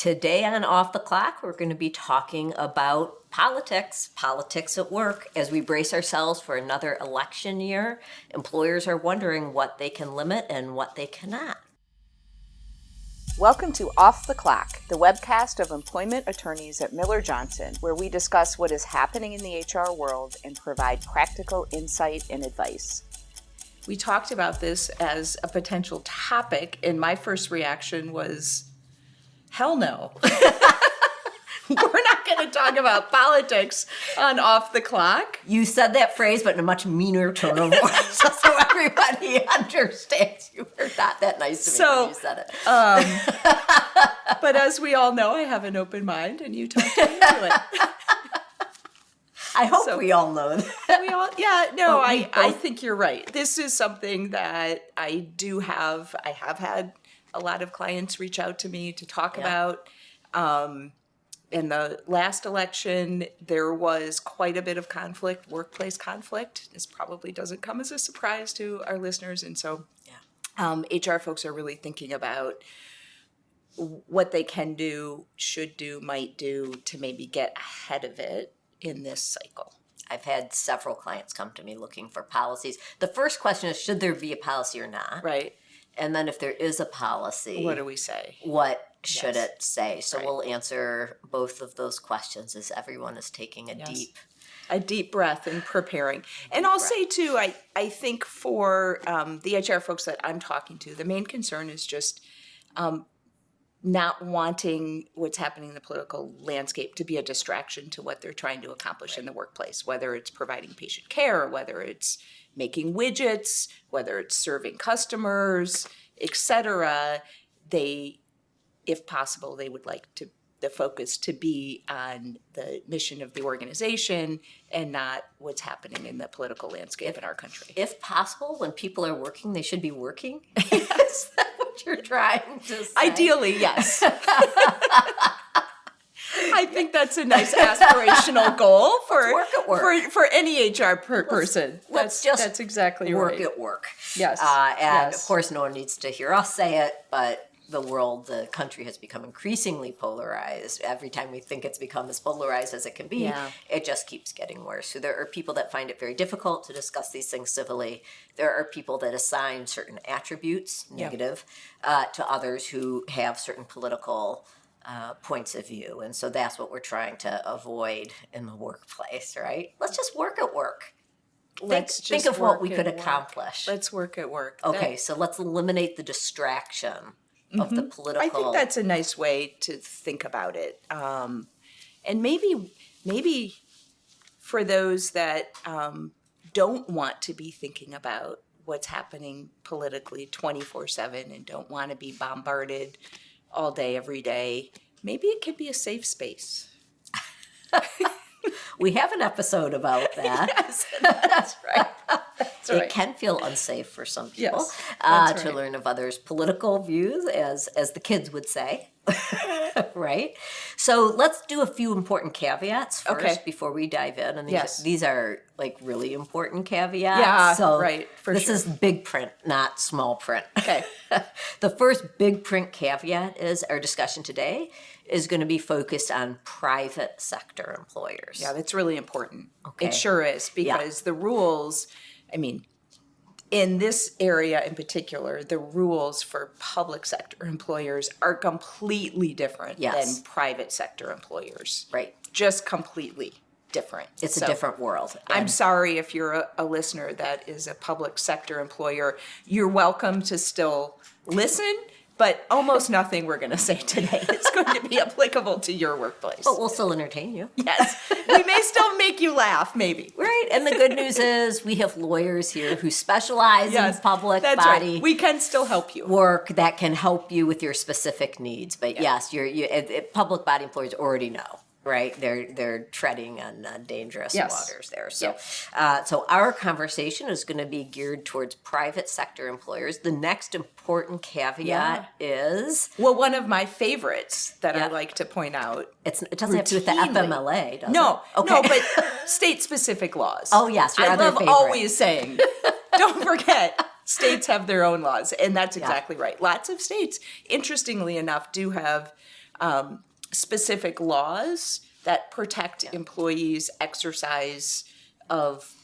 Today on Off the Clock, we're going to be talking about politics at work. As we brace ourselves for another election year, employers are wondering what they can limit and what they cannot. Welcome to Off the Clock, the webcast of employment attorneys at Miller Johnson, where we discuss what is happening in the HR world and provide practical insight and advice. We talked about this as a potential topic, and my first reaction was, hell no. We're not going to talk about politics on Off the Clock. You said that phrase, but in a much meaner tone of voice, so everybody understands you were not that nice to me when you said it. But as we all know, I have an open mind, and you talked me into it. I hope we all know that. I think you're right. This is something that I have had a lot of clients reach out to me to talk about. In the last election, there was quite a bit of conflict, workplace conflict. This probably doesn't come as a surprise to our listeners. And so HR folks are really thinking about what they can do, should do, might do to maybe get ahead of it in this cycle. I've had several clients come to me looking for policies. The first question is, should there be a policy or not? Right. And then if there is a policy, what do we say? What should it say? So Right. we'll answer both of those questions as everyone is taking a deep breath and preparing. And I'll say too, I think for the HR folks that I'm talking to, the main concern is just not wanting what's happening in the political landscape to be a distraction to what they're trying to accomplish in the workplace, whether it's providing patient care, whether it's making widgets, whether it's serving customers, etc. If possible, they would like the focus to be on the mission of the organization and not what's happening in the political landscape in our country. If possible, when people are working, they should be working. Is that what you're trying to say? Ideally, yes. I think that's a nice aspirational goal for any HR person. That's exactly work right. at work. Yes. And of course, no one needs to hear us say it, but the country has become increasingly polarized. Every time we think it's become as polarized as it can be, it just keeps getting worse. So there are people that find it very difficult to discuss these things civilly. There are people that assign certain attributes, negative, to others who have certain political points of view. And so that's what we're trying to avoid in the workplace, right? Let's just work at work. Think of what we could accomplish. Let's work at work. Okay, so let's eliminate the distraction of the political. I think that's a nice way to think about it. And maybe for those that don't want to be thinking about what's happening politically 24/7 and don't want to be bombarded all day, every day, maybe it could be a safe space. We have an episode about that. Yes, that's right. It can feel unsafe for some people to learn of others' political views, as the kids would say. Right? So let's do a few important caveats first before we dive in. And these are like really important caveats. Yeah, so right. This is big print, not small print. Okay. The first big print caveat is our discussion today is going to be focused on private sector employers. Yeah, that's really important. Okay. It sure is, because the rules, in this area in particular, the rules for public sector employers are completely different than private sector employers. Right. Just completely different. It's a different world. I'm sorry if you're a listener that is a public sector employer. You're welcome to still listen, but almost nothing we're going to say today is going to be applicable to your workplace. But we'll still entertain you. Yes. We may still make you laugh, maybe. Right. And the good news is we have lawyers here who specialize in public body. Right. We can still help you. Work that can help you with your specific needs. But yes, public body employers already know. Right, they're treading on dangerous waters there. So, so our conversation is going to be geared towards private sector employers. The next important caveat is one of my favorites that I like to point out. It doesn't have to do with the FMLA, does it? No, but state-specific laws. Oh yes, your I other love favorite. Always saying, don't forget. States have their own laws, and that's exactly right. Lots of states, interestingly enough, do have specific laws that protect employees' exercise of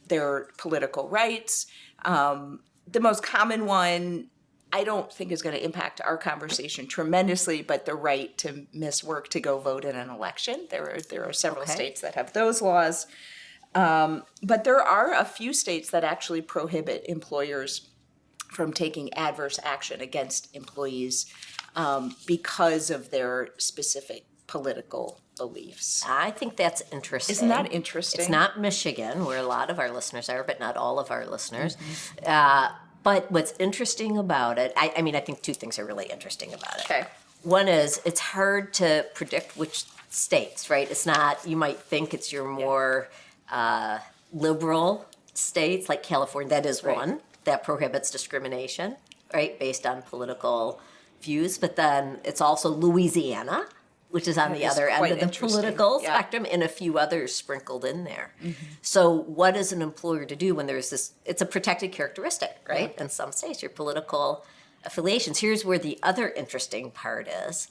their political rights. The most common one, I don't think is going to impact our conversation tremendously, but the right to miss work to go vote in an election. There are several states that have those laws. But there are a few states that actually prohibit employers from taking adverse action against employees because of their specific political beliefs. I think that's interesting. Isn't that interesting? It's not Michigan, where a lot of our listeners are, but not all of our listeners. But what's interesting about it, I mean, I think two things are really interesting about it. Okay. One is it's hard to predict which states, right? It's not, you might think it's your more liberal states, like California, that is one that prohibits discrimination, right, based on political views. But then it's also Louisiana, which is on the other end of the political spectrum, and a few others sprinkled in there. So what is an employer to do when there's this, it's a protected characteristic, right? In some states, your political affiliations. Here's where the other interesting part is.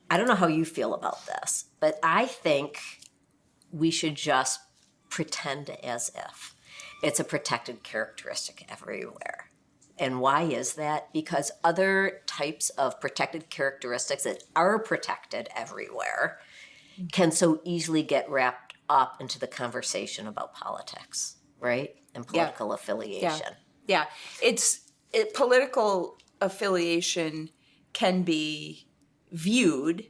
I don't know how you feel about this, but I think we should just pretend as if it's a protected characteristic everywhere. And why is that? Because other types of protected characteristics that are protected everywhere can so easily get wrapped up into the conversation about politics, right? And political affiliation. Yeah. Political affiliation can be viewed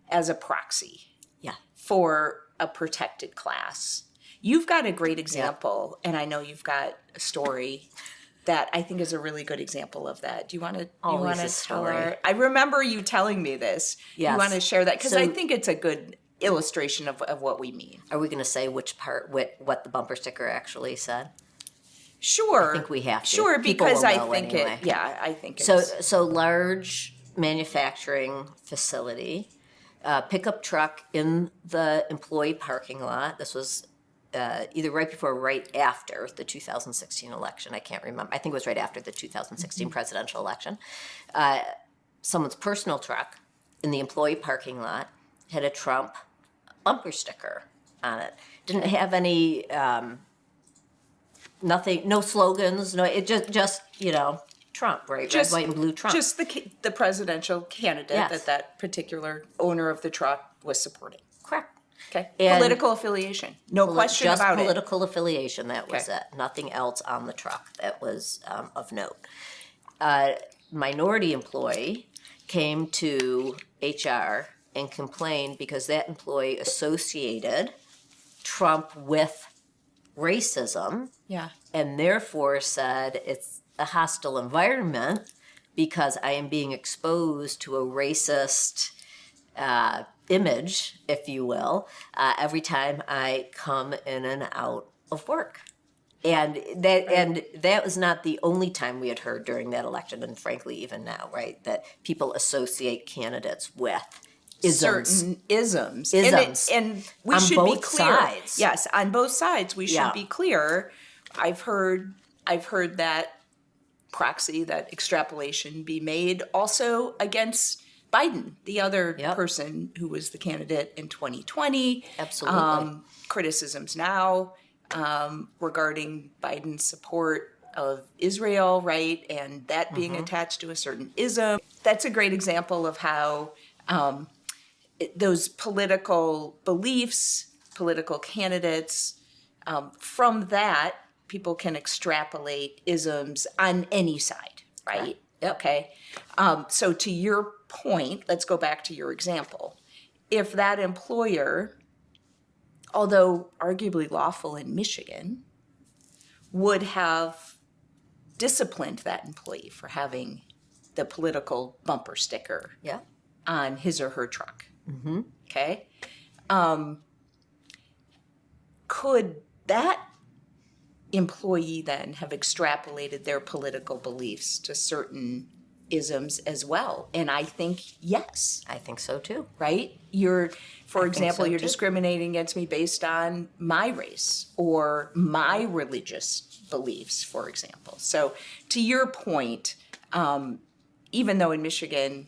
as a proxy for a protected class. You've got a great example, and I know you've got a story that I think is a really good example of that. Do you want to tell her? I remember you telling me this. Yes. You want to share that? Because I think it's a good illustration of what we mean. Are we going to say which part, what the bumper sticker actually said? Sure. I think we have to. Sure, People because will I know think anyway. I think it's... So large manufacturing facility, pickup truck in the employee parking lot. This was either right before or right after the 2016 election. I can't remember. I think it was right after the 2016 presidential election. Someone's personal truck in the employee parking lot had a Trump bumper sticker on it. Didn't have any, nothing, no slogans, no, it just Trump, right? Red, white, and blue Trump. Just the presidential candidate that particular owner of the truck was supporting. Correct. Okay. And political affiliation. No question about just it. political affiliation, that was it. Nothing else on the truck that was of note. Minority employee came to HR and complained because that employee associated Trump with racism. Yeah. And therefore said it's a hostile environment because I am being exposed to a racist image, if you will, every time I come in and out of work. And that was not the only time we had heard during that election, and frankly even now, right, that people associate candidates with isms. Certain isms. Isms. And we on should both be clear. sides. Yes, on both sides we should be clear. I've heard that proxy, that extrapolation be made also against Biden, the other person who was the candidate in 2020. Absolutely. Criticisms now regarding Biden's support of Israel, right? And that being attached to a certain ism. That's a great example of how those political beliefs, political candidates, from that, people can extrapolate isms on any side, right? Yep. Okay. So to your point, let's go back to your example. If that employer, although arguably lawful in Michigan, would have disciplined that employee for having the political bumper sticker on his or her truck. Okay. Could that employee then have extrapolated their political beliefs to certain isms as well? And I think yes. I think so too. Right? For example, you're discriminating against me based on my race or my religious beliefs, for example. So to your point, even though in Michigan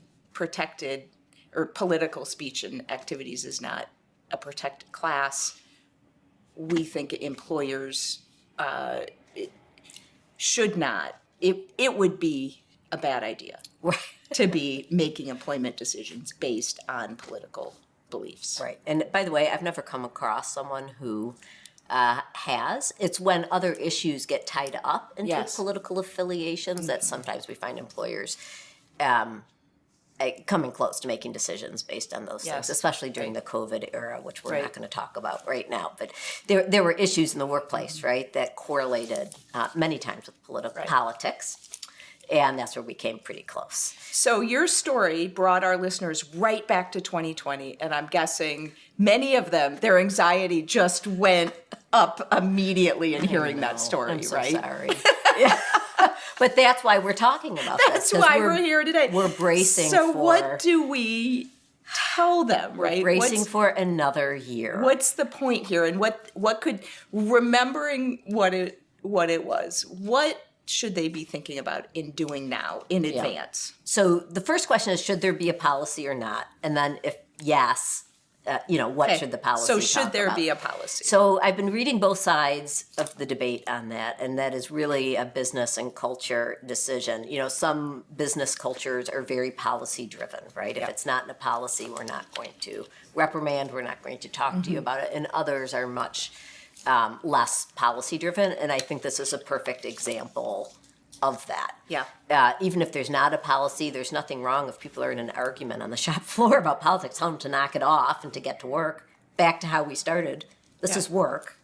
or political speech and activities is not a protected class, we think employers should not. It would be a bad idea to be making employment decisions based on political beliefs. Right. And by the way, I've never come across someone who has. It's when other issues get tied up into Yes. political affiliations that sometimes we find employers coming close to making decisions based on those Yes. things, especially during the COVID era, which we're Right. not going to talk about right now. But there were issues in the workplace, right, that correlated many times with politics. And that's where we came pretty close. So your story brought our listeners right back to 2020, and I'm guessing many of them, their anxiety just went up immediately in hearing that story, I'm so right? sorry. Yeah. But that's why we're talking about That's this. 'cause why we're here today. We're bracing so for... what do we tell them, right? bracing for another year. What's the point here, and what could, remembering what it was, what should they be thinking about in doing now in advance? So the first question is, should there be a policy or not? And then if yes, what Okay. should the policy So should talk there about? be a policy? So I've been reading both sides of the debate on that, and that is really a business and culture decision. Some business cultures are very policy driven, right? If it's not in a policy, we're not going to reprimand, we're not going to talk to you about it. And others are much less policy driven, and I think this is a perfect example of that. Yeah. Even if there's not a policy, there's nothing wrong if people are in an argument on the shop floor about politics. Tell them to knock it off and to get to work. Back to how we started. This is work,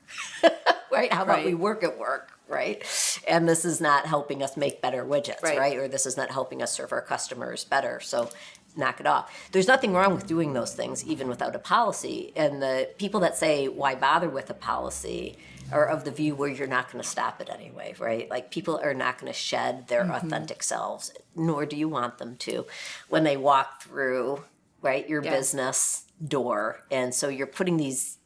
right? How about we work at work, right? And this is not helping us make better widgets, right? Or this is not helping us serve our customers better. So knock it off. There's nothing wrong with doing those things, even without a policy. And the people that say, why bother with a policy, are of the view where you're not going to stop it anyway, right? Like, people are not going to shed their authentic selves, nor do you want them to, when they walk through, right, your business door. And so you're putting these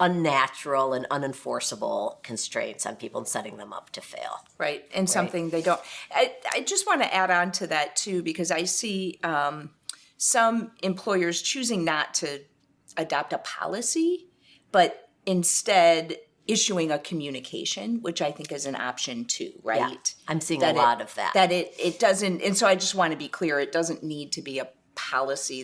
unnatural and unenforceable constraints on people and setting them up to fail. Right, and something they don't. I just want to add on to that too, because I see some employers choosing not to adopt a policy, but instead issuing a communication, which I think is an option too, right? Yeah, I'm seeing a lot of that. That it doesn't, and so I just want to be clear, it doesn't need to be a policy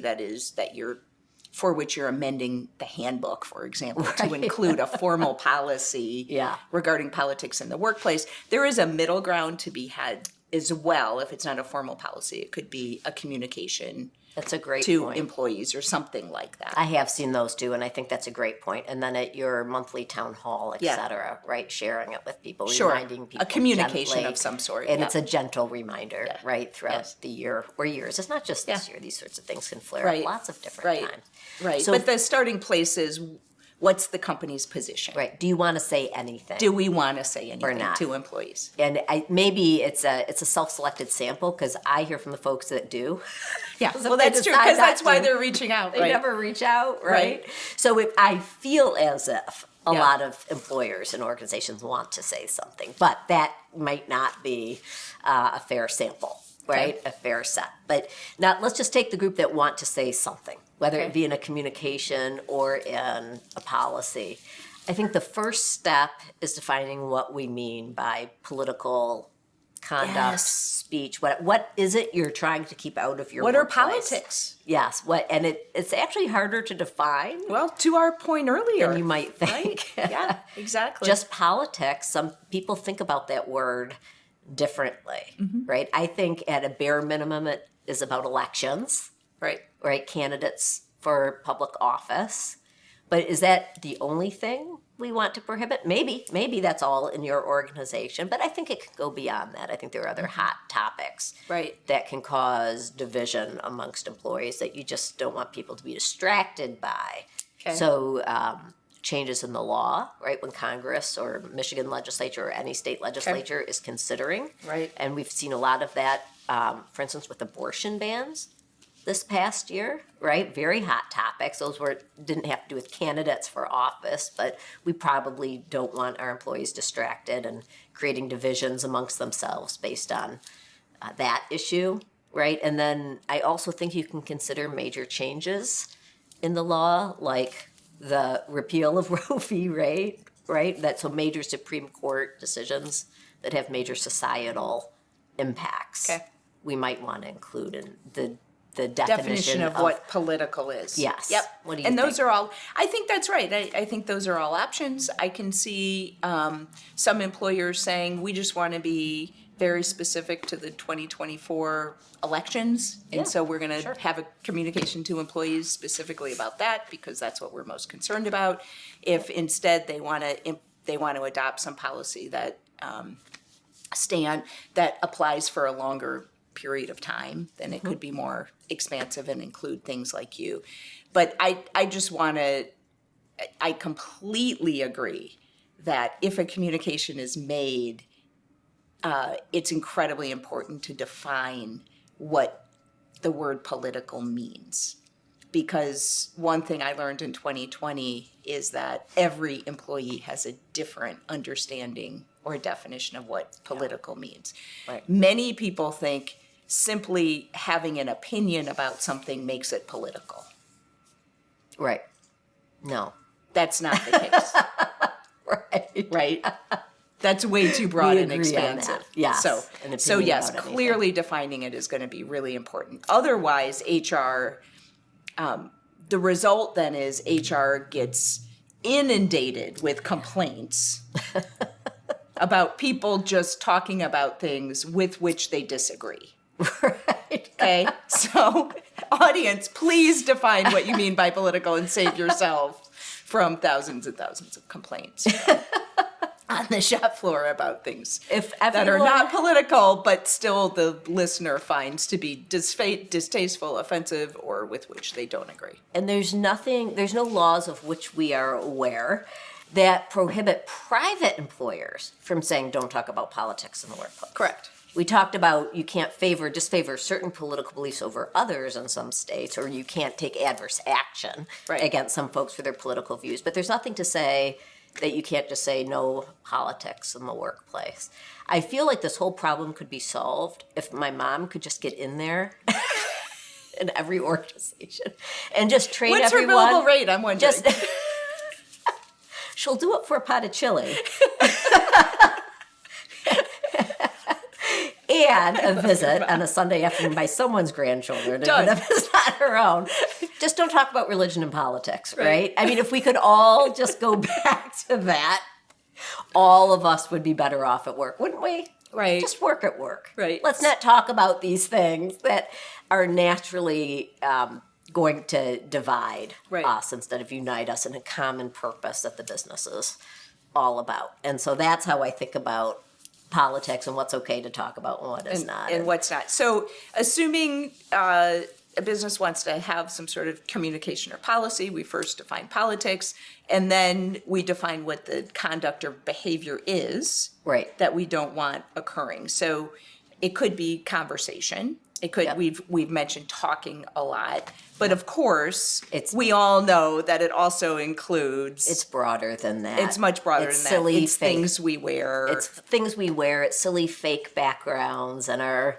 for which you're amending the handbook, for example, to include a formal policy regarding politics in the workplace. There is a middle ground to be had as well. If it's not a formal policy, it could be a communication That's a great to point. employees or something like that. I have seen those too, and I think that's a great point. And then at your monthly town hall, et cetera, right, sharing it with people, reminding people a communication gently, of some sort. and it's a gentle reminder, right, throughout the year or years. It's not just this year; these sorts of things can flare up lots of different times. Right, So, but the starting place is, what's the company's position? right, do you want to say anything? Do we want to say anything not? to employees? And maybe it's a self-selected sample, because I hear from the folks that do. Yeah, If well, they that's true, decide because not that's why to, they're reaching out. They never reach out, right? So if I feel as if a lot of employers and organizations want to say something, but that might not be a fair sample, right? A fair set. But now let's just take the group that want to say something, whether it be in a communication or in a policy. I think the first step is defining what we mean by political conduct, speech. What is it you're trying to keep out of your What are workplace? politics? Yes. And it's actually harder to define Well, to our point earlier. than you might think. Yeah, exactly. Just politics. Some people think about that word differently, right? I think at a bare minimum it is about elections, right? Candidates for public office. But is that the only thing we want to prohibit? Maybe that's all in your organization, but I think it could go beyond that. I think there are other hot topics that can cause division amongst employees that you just don't want people to be distracted by. So changes in the law, right, when Congress or Michigan legislature or any state legislature is considering. And we've seen a lot of that, for instance, with abortion bans this past year, right? Very hot topics. Those didn't have to do with candidates for office, but we probably don't want our employees distracted and creating divisions amongst themselves based on that issue, right? And then I also think you can consider major changes in the law, like the repeal of Roe v. Wade, right? So major Supreme Court decisions that have major societal impacts. Okay. We might want to include in the definition of what political is. Yes. Yep. What do you and think? those are all, I think that's right. I think those are all options. I can see some employers saying, we just want to be very specific to the 2024 elections. And Yeah, so we're going to sure. have a communication to employees specifically about that because that's what we're most concerned about. If instead they want to adopt some policy that that applies for a longer period of time, then it could be more expansive and include things like you. But I just want to, I completely agree that if a communication is made, it's incredibly important to define what the word political means. Because one thing I learned in 2020 is that every employee has a different understanding or definition of what political means. Right. Many people think simply having an opinion about something makes it political. Right. No. That's not the case, Right. right? That's way too broad We and agree on expansive. that. Yes, So, an so opinion yes, about anything. clearly defining it is going to be really important. Otherwise, HR, the result then is HR gets inundated with complaints about people just talking about things with which they disagree. Right. Okay, so audience, please define what you mean by political and save yourself from thousands and thousands of complaints on the shop floor about things If that are everyone- not political, but still the listener finds to be distasteful, offensive, or with which they don't agree. And there's no laws of which we are aware that prohibit private employers from saying don't talk about politics in the workplace. Correct. We talked about you can't disfavor certain political beliefs over others in some states, or you can't take adverse action Right. against some folks for their political views. But there's nothing to say that you can't just say no politics in the workplace. I feel like this whole problem could be solved if my mom could just get in there in every organization and just train What's her everyone. billable rate? I'm wondering. Just she'll do it for a pot of chili. And a visit on a Sunday afternoon by someone's grandchildren, Done. even if it's not her own. Just don't talk about religion and politics, right? I mean, if we could all just go back to that, all of us would be better off at work, wouldn't we? Right. Just work at work. Right. Let's not talk about these things that are naturally going to divide Right. us instead of unite us in a common purpose that the business is all about. And so that's how I think about politics and what's okay to talk about and what is not. And what's not. So assuming a business wants to have some sort of communication or policy, we first define politics, and then we define what the conduct or behavior is Right. that we don't want occurring. So it could be conversation. It could, Yep. we've mentioned talking a lot, but of course, It's- we all know that it also includes, It's broader than that. it's much broader It's than silly, that. It's fake. things we wear. It's things we wear. It's silly fake backgrounds and our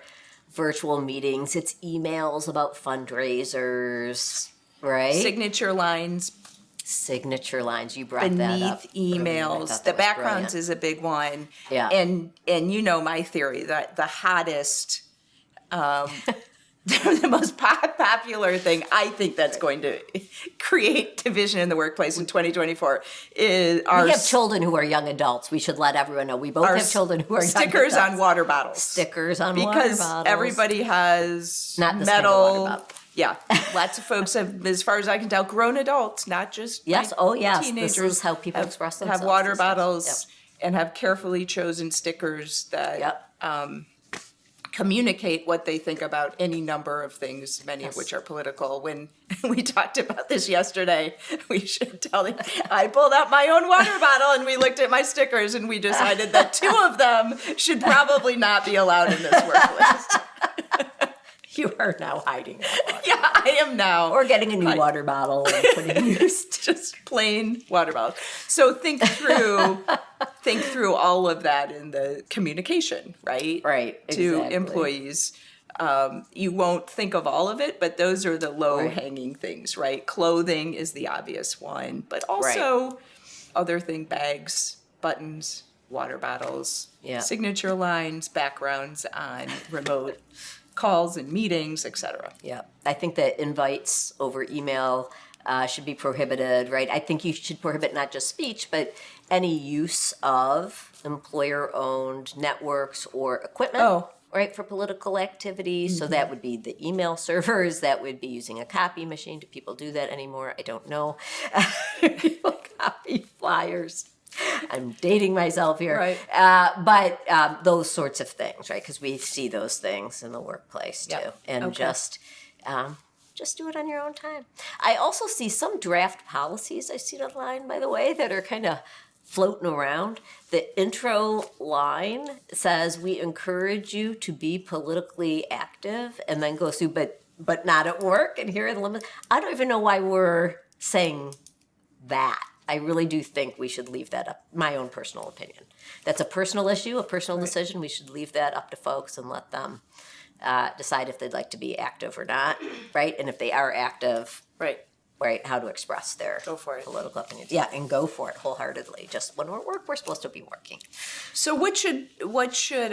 virtual meetings. It's emails about fundraisers, right? signature lines, Signature lines. You brought that up. beneath emails. The backgrounds is a big one. Yeah. And you know my theory that the hottest, the most popular thing I think that's going to create division in the workplace in 2024 is our We have children who are young adults. We should let everyone know. We both have children who are young stickers adults. on water bottles. Stickers on water Because bottles. everybody has Not this kind of water metal. bottle. Yeah, lots of folks have, as far as I can tell, grown adults, not just Yes, like oh, yes, this teenagers. is how people express Have themselves water these days. bottles and have carefully chosen stickers that Yep. communicate what they think about any number of things, many of which are political. When we talked about this yesterday, we should tell them, I pulled out my own water bottle and we looked at my stickers and we decided that 2 of them should probably not be allowed in this workplace. You are now hiding that one. Yeah, I am now. Or getting a new Right. water bottle and putting it in Just plain water bottles. So think through all of that in the communication, right? Right, To exactly. employees. You won't think of all of it, but those are the low-hanging things, right? Clothing is the obvious one, but also other bags, buttons, water bottles, signature lines, backgrounds on remote calls and meetings, etc. Yeah, I think that invites over email should be prohibited, right? I think you should prohibit not just speech, but any use of employer-owned networks or equipment, right, for political activities. So that would be the email servers, that would be using a copy machine. Do people do that anymore? I don't know. People copy flyers. I'm dating myself here. Right. But those sorts of things, right? Because we see those things in the workplace too. And just do it on your own time. I also see some draft policies I've seen online, by the way, that are kind of floating around. The intro line says, we encourage you to be politically active, and then goes through, but not at work, and here are the limits. I don't even know why we're saying that. I really do think we should leave that up, my own personal opinion. That's a personal issue, a personal decision. We should leave that up to folks and let them decide if they'd like to be active or not, right? And if they are active, right, how to express their political opinions. Yeah, and go for it wholeheartedly. Just when we're at work, we're supposed to be working. So what should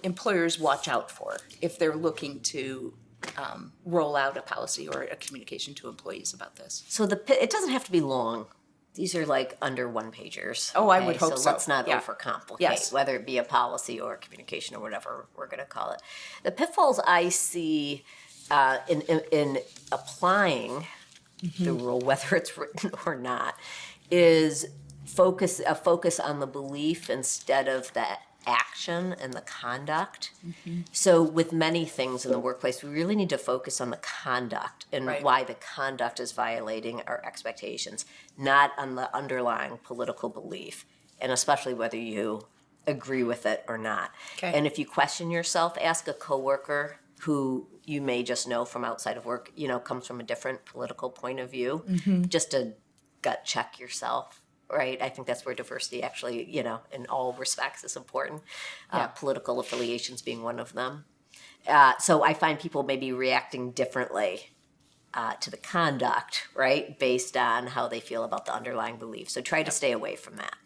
employers watch out for if they're looking to roll out a policy or a communication to employees about this? So it doesn't have to be long. These are like under one-pagers. Oh, I would hope so. So let's not overcomplicate, whether it be a policy or a communication or whatever we're going to call it. The pitfalls I see in applying the rule, whether it's written or not, is a focus on the belief instead of the action and the conduct. So with many things in the workplace, we really need to focus on the conduct and why the conduct is violating our expectations, not on the underlying political belief, and especially whether you agree with it or not. And if you question yourself, ask a coworker who you may just know from outside of work, comes from a different political point of view, just to gut check yourself. Right, I think that's where diversity actually, in all respects is important. Political affiliations being one of them. So I find people maybe reacting differently to the conduct, right, based on how they feel about the underlying belief. So try to stay away from that.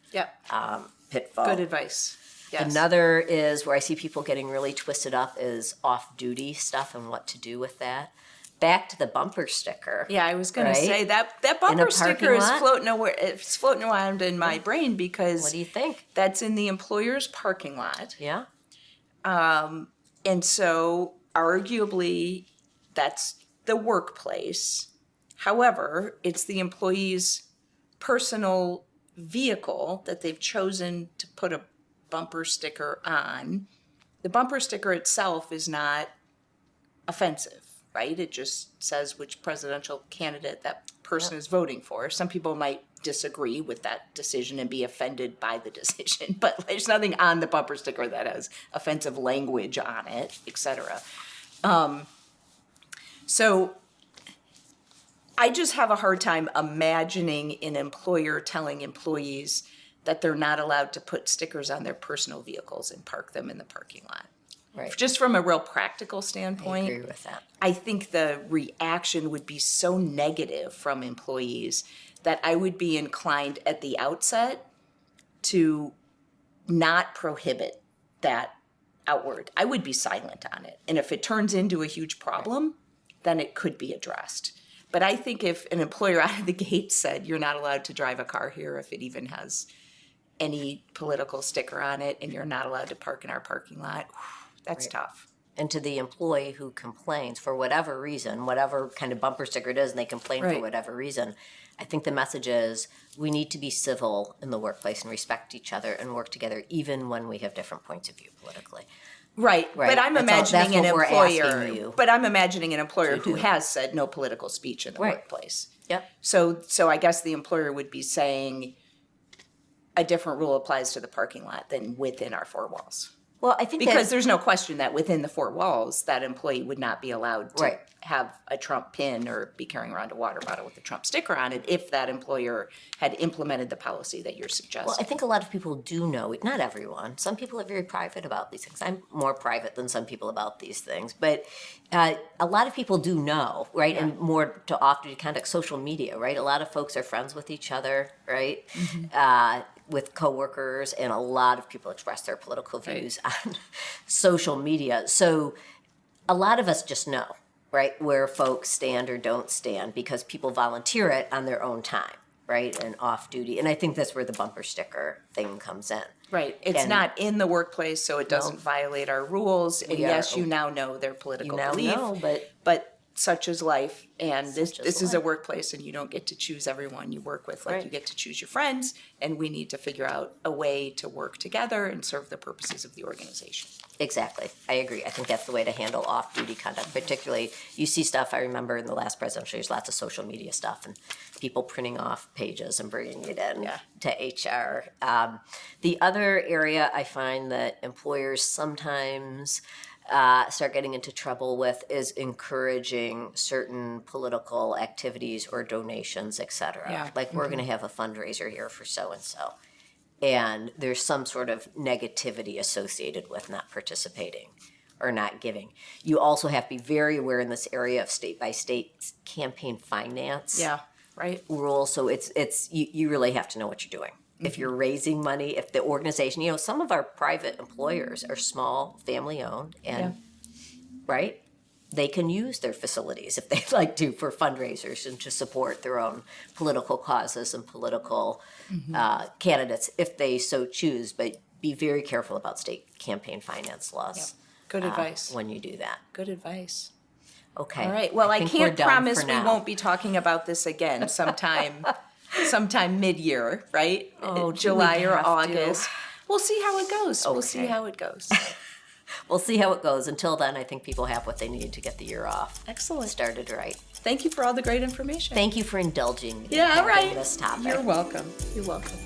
Pitfall. Good advice. Yes. Another is where I see people getting really twisted up is off-duty stuff and what to do with that. Back to the bumper sticker. Yeah, I was going to say that bumper sticker is floating around in my brain because what do you think? That's in the employer's parking lot. Yeah. And so arguably that's the workplace. However, it's the employee's personal vehicle that they've chosen to put a bumper sticker on. The bumper sticker itself is not offensive. Right? It just says which presidential candidate that person is voting for. Some people might disagree with that decision and be offended by the decision, but there's nothing on the bumper sticker that has offensive language on it, etc. So I just have a hard time imagining an employer telling employees that they're not allowed to put stickers on their personal vehicles and park them in the parking lot. Right. Just from a real practical standpoint, I agree with that. I think the reaction would be so negative from employees that I would be inclined at the outset to not prohibit that outward. I would be silent on it. And if it turns into a huge problem, then it could be addressed. But I think if an employer out of the gate said, you're not allowed to drive a car here if it even has any political sticker on it, and you're not allowed to park in our parking lot, that's tough. And to the employee who complains for whatever reason, whatever kind of bumper sticker it is, and they complain for whatever reason, I think the message is we need to be civil in the workplace and respect each other and work together even when we have different points of view politically. Right. But I'm imagining an employer. But I'm imagining an employer who has said no political speech in the workplace. Yep. So I guess the employer would be saying a different rule applies to the parking lot than within our four walls. Well, I think because there's no question that within the four walls, that employee would not be allowed to Right. have a Trump pin or be carrying around a water bottle with a Trump sticker on it if that employer had implemented the policy that you're suggesting. Well, I think a lot of people do know it. Not everyone. Some people are very private about these things. I'm more private than some people about these things. But a lot of people do know, right? And more to off-duty conduct, social media, right? A lot of folks are friends with each other, right? With coworkers, and a lot of people express their political views on social media. So a lot of us just know, right, where folks stand or don't stand because people volunteer it on their own time, right, and off duty. And I think that's where the bumper sticker thing comes in. Right. It's not in the workplace, so it doesn't violate our rules. And yes, you now know their political belief, but such is life. And this is a workplace, and you don't get to choose everyone you work with like you get to choose your friends. And we need to figure out a way to work together and serve the purposes of the organization. Exactly. I agree. I think that's the way to handle off-duty conduct. Particularly, you see stuff, I remember in the last presidential, there's lots of social media stuff and people printing off pages and bringing it in to HR. The other area I find that employers sometimes start getting into trouble with is encouraging certain political activities or donations, et cetera. Yeah. Like we're going to have a fundraiser here for so-and-so. And there's some sort of negativity associated with not participating or not giving. You also have to be very aware in this area of state-by-state campaign finance rules. So it's you really have to know what you're doing. If you're raising money, if the organization, some of our private employers are small, family-owned, and right, they can use their facilities if they'd like to for fundraisers and to support their own political causes and political candidates if they so choose. But be very careful about state campaign finance laws. Good advice. When you do that. Good advice. Okay. All right. Well, I think can't we're done promise for we now. won't be talking about this again sometime mid-year, right? Oh, July do we or have to? August. We'll see how it goes. We'll see Okay. how it goes. We'll see how it goes. Until then, I think people have what they need to get the year off. Excellent. Started right. Thank you for all the great information. Thank you for indulging me in Yeah, having right. this topic. You're welcome. You're welcome.